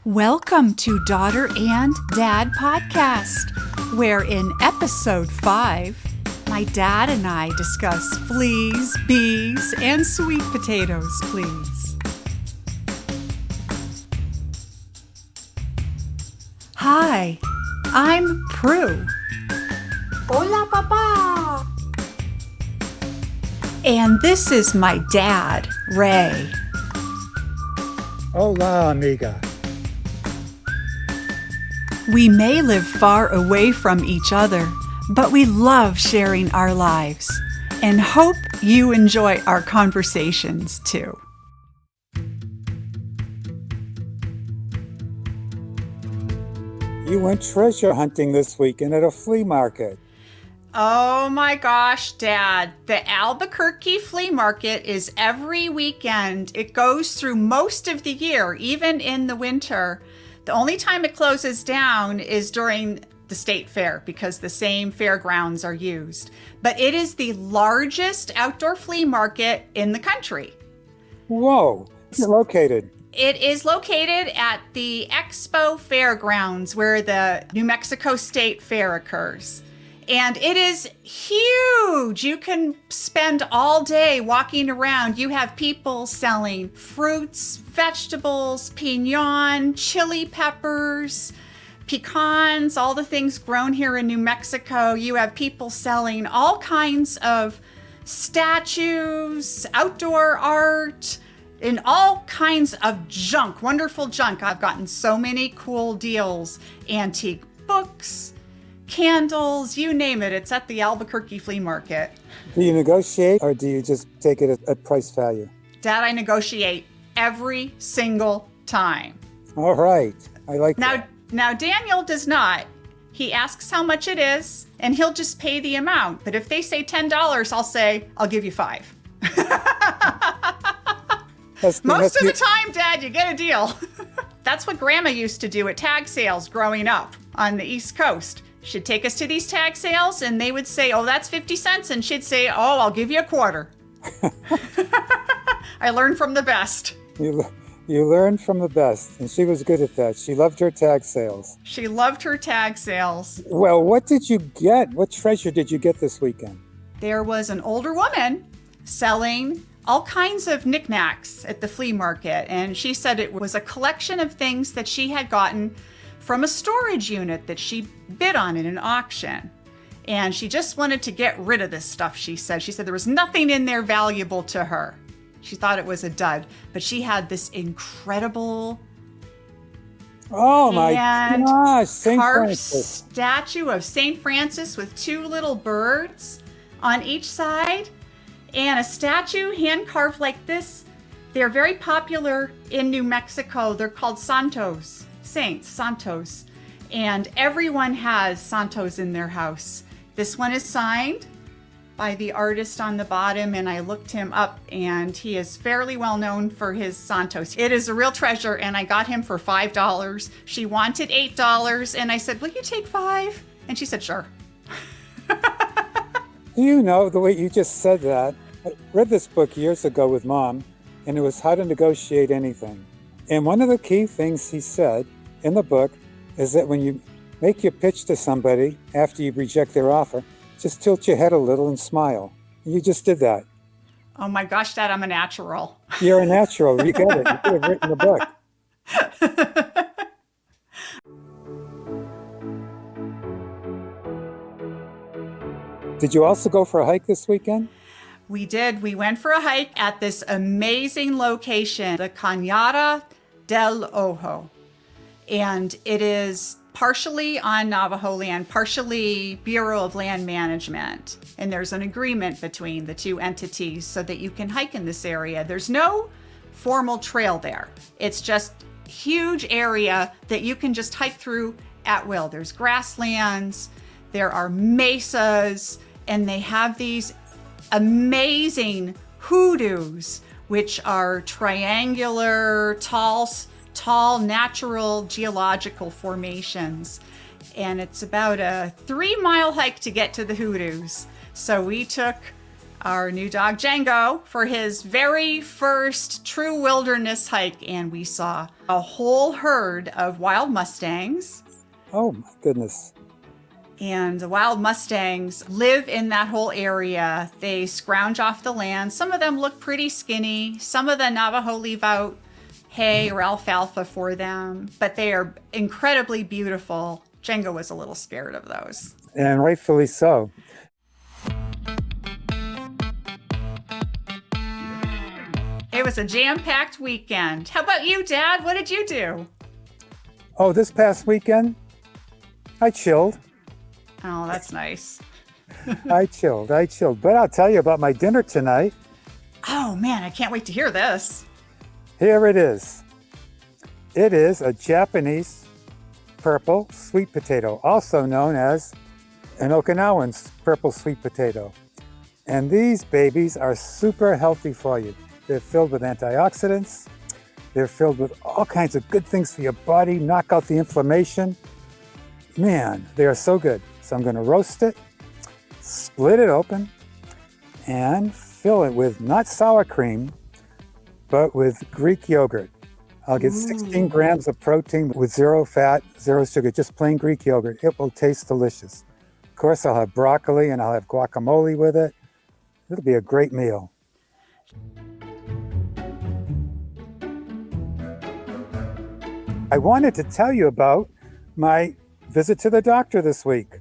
Welcome to Daughter and Dad Podcast, where in episode 5, my dad and I discuss fleas, bees, and sweet potatoes, please. Hi, I'm Prue. Hola, Papa! And this is my dad, Ray. Hola, amiga. We may live far away from each other, but we love sharing our lives and hope you enjoy our conversations too. You went treasure hunting this weekend at a flea market. Oh my gosh, Dad. The Albuquerque Flea Market is every weekend. It goes through most of the year, even in the winter. The only time it closes down is during the state fair because the same fairgrounds are used. But it is the largest outdoor flea market in the country. Whoa, it's located. It is located at the Expo Fairgrounds where the New Mexico State Fair occurs. And it is huge. You can spend all day walking around. You have people selling fruits, vegetables, piñon, chili peppers, pecans, all the things grown here in New Mexico. You have people selling all kinds of statues, outdoor art, and all kinds of junk, wonderful junk. I've gotten so many cool deals, antique books, candles, you name it. It's at the Albuquerque Flea Market. Do you negotiate or do you just take it at price value? Dad, I negotiate every single time. All right. I like that. Now, Daniel does not. He asks how much it is, and he'll just pay the amount. But if they say $10, I'll say, I'll give you $5. Most of the time, Dad, you get a deal. That's what Grandma used to do at tag sales growing up on the East Coast. She'd take us to these tag sales, and they would say, oh, that's 50 cents. And she'd say, oh, I'll give you a quarter. I learned from the best. You learned from the best, and she was good at that. She loved her tag sales. She loved her tag sales. Well, what did you get? What treasure did you get this weekend? There was an older woman selling all kinds of knickknacks at the flea market, and she said it was a collection of things that she had gotten from a storage unit that she bid on in an auction. And she just wanted to get rid of this stuff, she said. She said there was nothing in there valuable to her. She thought it was a dud, but she had this incredible Oh my gosh, St. carved Francis. statue of St. Francis with 2 little birds on each side, and a statue hand carved like this. They're very popular in New Mexico. They're called Santos. Saints, Santos, and everyone has Santos in their house. This one is signed by the artist on the bottom, and I looked him up, and he is fairly well known for his Santos. It is a real treasure, and I got him for $5. She wanted $8, and I said, will you take $5? And she said, sure. You know, the way you just said that, I read this book years ago with Mom, and it was How to Negotiate Anything. And one of the key things he said in the book is that when you make your pitch to somebody after you reject their offer, just tilt your head a little and smile. You just did that. Oh my gosh, Dad, I'm a natural. You're a natural. You got it. You could have written the book. Did you also go for a hike this weekend? We did. We went for a hike at this amazing location, the Cañada del Oro. And it is partially on Navajo land, partially Bureau of Land Management. And there's an agreement between the two entities so that you can hike in this area. There's no formal trail there. It's just a huge area that you can just hike through at will. There's grasslands, there are mesas, and they have these amazing hoodoos, which are triangular, tall natural geological formations. And it's about a 3-mile hike to get to the hoodoos. So we took our new dog Django for his very first true wilderness hike, and we saw a whole herd of wild Mustangs. Oh my goodness. And the wild Mustangs live in that whole area. They scrounge off the land. Some of them look pretty skinny. Some of the Navajo leave out hay or alfalfa for them, but they are incredibly beautiful. Django was a little scared of those. And rightfully so. It was a jam-packed weekend. How about you, Dad? What did you do? Oh, this past weekend, I chilled. Oh, that's nice. I chilled. But I'll tell you about my dinner tonight. Oh, man, I can't wait to hear this. Here it is. It is a Japanese purple sweet potato, also known as an Okinawan purple sweet potato. And these babies are super healthy for you. They're filled with antioxidants. They're filled with all kinds of good things for your body, knock out the inflammation. Man, they are so good. So I'm going to roast it, split it open, and fill it with not sour cream, but with Greek yogurt. I'll get 16 grams of protein with 0 fat, 0 sugar, just plain Greek yogurt. It will taste delicious. Of course, I'll have broccoli and I'll have guacamole with it. It'll be a great meal. I wanted to tell you about my visit to the doctor this week.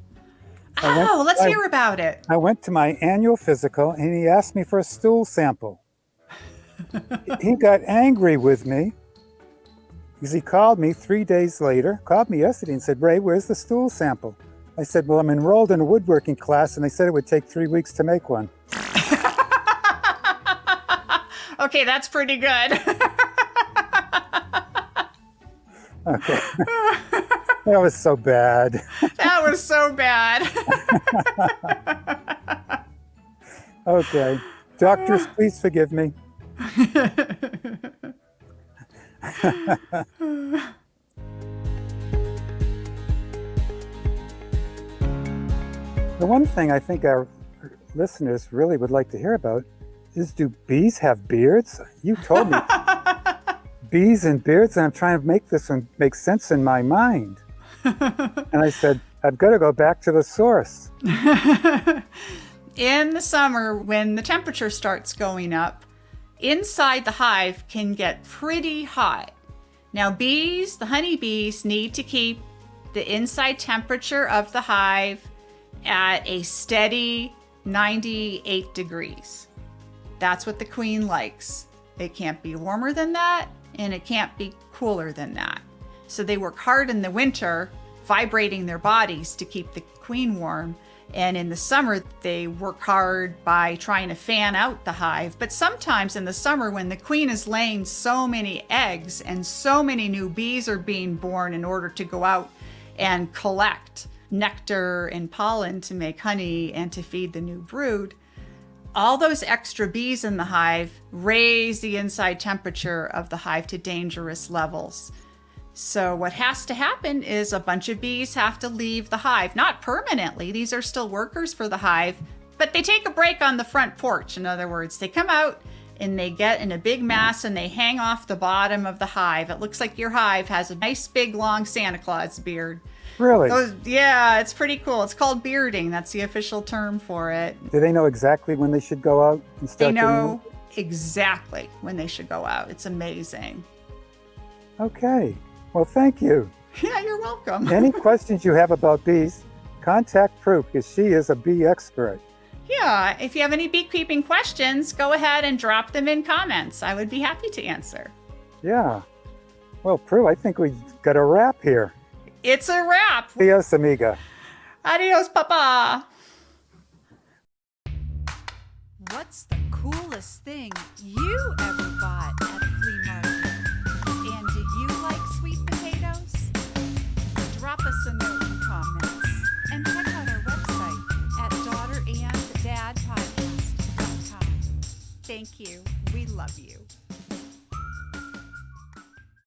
Let's hear about it. I went to my annual physical and he asked me for a stool sample. He got angry with me because he called me 3 days later, called me yesterday and said, Ray, where's the stool sample? I said, well, I'm enrolled in a woodworking class and they said it would take 3 weeks to make one. Okay, that's pretty good. Okay. That was so bad. That was so bad. Okay. Doctors, please forgive me. The one thing I think our listeners really would like to hear about is, do bees have beards? You told me bees and beards, and I'm trying to make this one make sense in my mind. And I said, I've got to go back to the source. In the summer, when the temperature starts going up, inside the hive can get pretty hot. Now, bees, the honeybees, need to keep the inside temperature of the hive at a steady 98 degrees. That's what the queen likes. It can't be warmer than that, and it can't be cooler than that. So they work hard in the winter, vibrating their bodies to keep the queen warm. And in the summer, they work hard by trying to fan out the hive. But sometimes in the summer, when the queen is laying so many eggs and so many new bees are being born in order to go out and collect nectar and pollen to make honey and to feed the new brood, all those extra bees in the hive raise the inside temperature of the hive to dangerous levels. So what has to happen is a bunch of bees have to leave the hive, not permanently. These are still workers for the hive, but they take a break on the front porch. In other words, they come out and they get in a big mass and they hang off the bottom of the hive. It looks like your hive has a nice big long Santa Claus beard. Really? Yeah, it's pretty cool. It's called bearding. That's the official term for it. Do they know exactly when they should go out and start? They know exactly when they should go out. It's amazing. Okay. Well, thank you. Yeah, you're welcome. Any questions you have about bees, contact Prue because she is a bee expert. Yeah, if you have any beekeeping questions, go ahead and drop them in comments. I would be happy to answer. Yeah. Well, Prue, I think we got a wrap here. It's a wrap. Adios, amiga. Adios, papa. What's the coolest thing you ever bought at a flea market? And do you like sweet potatoes? Drop us a note in comments and check out our website at daughteranddaddpodcast.com. Thank you. We love you.